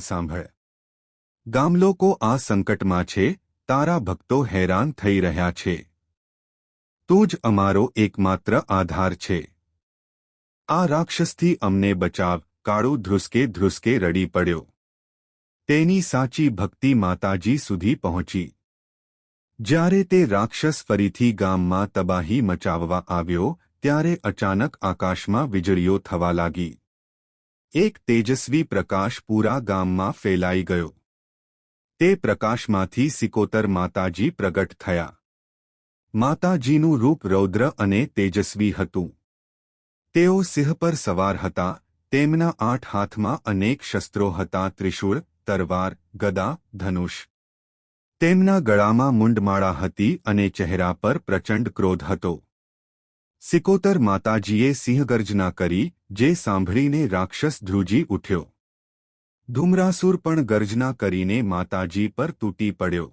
સાંભળ, ગામલોકો આ સંકટમાં છે, તારા ભક્તો હેરાન થઈ રહ્યા છે. તું જ અમારો એકમાત્ર આધાર છે. આ રાક્ષસથી અમને બચાવ. કાળુ ધ્રુસકે ધ્રુસકે રડી પડ્યો. તેની સાચી ભક્તિ માતાજી સુધી પહોંચી. જ્યારે તે રાક્ષસ ફરીથી ગામમાં તબાહી મચાવવા આવ્યો ત્યારે અચાનક આકાશમાં વીજળીઓ થવા લાગી. એક તેજસ્વી પ્રકાશ પૂરા ગામમાં ફેલાઈ ગયો. તે પ્રકાશમાંથી સિકોતર માતાજી પ્રગટ થયા. માતાજીનું રૂપ રૌદ્ર અને તેજસ્વી હતું. તેઓ સિંહ પર સવાર હતા. તેમના 8 હાથમાં અનેક શસ્ત્રો હતા: ત્રિશૂળ, તરવાર, ગદા, ધનુષ. તેમના ગળામાં મુંડમાળા હતી અને ચહેરા પર પ્રચંડ ક્રોધ હતો. સિકોતર માતાજીએ સિંહગર્જના કરી, જે સાંભળીને રાક્ષસ ધ્રુજી ઉઠ્યો. ધુમ્રાસુર પણ ગર્જના કરીને માતાજી પર તૂટી પડ્યો.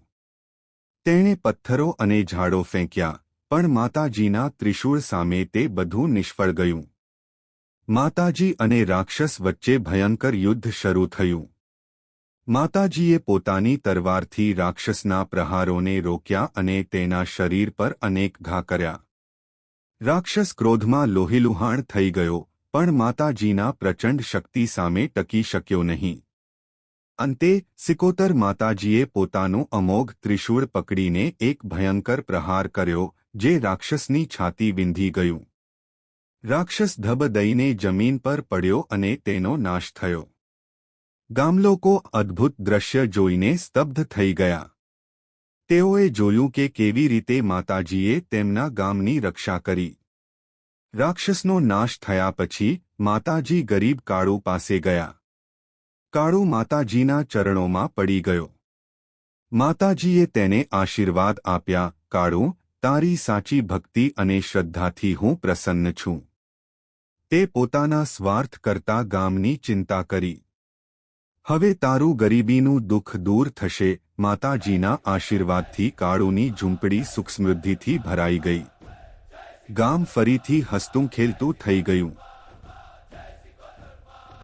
તેણે પથ્થરો અને ઝાડો ફેંક્યા, પણ માતાજીના ત્રિશૂળ સામે તે બધું નિષ્ફળ ગયું. માતાજી અને રાક્ષસ વચ્ચે ભયંકર યુદ્ધ શરૂ થયું. માતાજીએ પોતાની તરવારથી રાક્ષસના પ્રહારોને રોક્યા અને તેના શરીર પર અનેક ઘા કર્યા. રાક્ષસ ક્રોધમાં લોહીલુહાણ થઈ ગયો, પણ માતાજીના પ્રચંડ શક્તિ સામે ટકી શક્યો નહીં. અંતે સિકોતર માતાજીએ પોતાનું અમોઘ ત્રિશૂળ પકડીને એક ભયંકર પ્રહાર કર્યો, જે રાક્ષસની છાતી વિંધી ગયું. રાક્ષસ ધબ દઈને જમીન પર પડ્યો અને તેનો નાશ થયો. ગામલોકો અદ્ભુત દ્રશ્ય જોઈને સ્તબ્ધ થઈ ગયા. તેઓએ જોયું કે કેવી રીતે માતાજીએ તેમના ગામની રક્ષા કરી. રાક્ષસનો નાશ થયા પછી માતાજી ગરીબ કાળુ પાસે ગયા. કાળુ માતાજીના ચરણોમાં પડી ગયો. માતાજીએ તેને આશીર્વાદ આપ્યા, કાળુ, તારી સાચી ભક્તિ અને શ્રદ્ધાથી હું પ્રસન્ન છું. તે પોતાના સ્વાર્થ કરતા ગામની ચિંતા કરી. હવે તારું ગરીબીનું દુઃખ દૂર થશે. માતાજીના આશીર્વાદથી કાળુની ઝૂંપડી સુખ સમૃદ્ધિથી ભરાઈ ગઈ. ગામ ફરીથી હસતું ખેલતું થઈ ગયું.